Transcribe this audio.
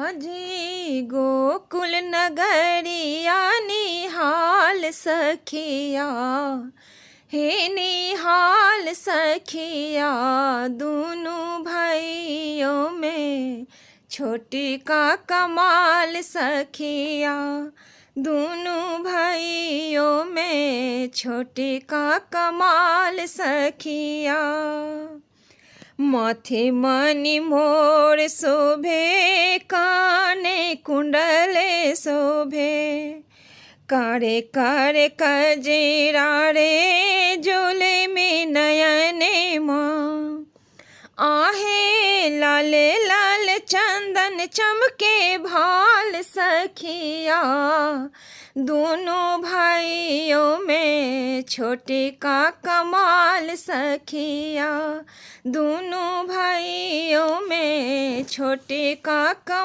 माझी गोकुल नगरिया निहाल सखिया, हे निहाल सखिया, दोनों भाइयों में छोटी का कमाल सखिया, दोनों भाइयों में छोटी का कमाल सखिया। माथे मणि मोर शोभे, काने कुंडले शोभे, कारे कारे कजरा रे जोले में नयने माँ, आहे लाले लाल चंदन चमके भाल सखिया, दोनों भाइयों में छोटे का कमाल सखिया, दोनों भाइयों में छोटे का कमाल।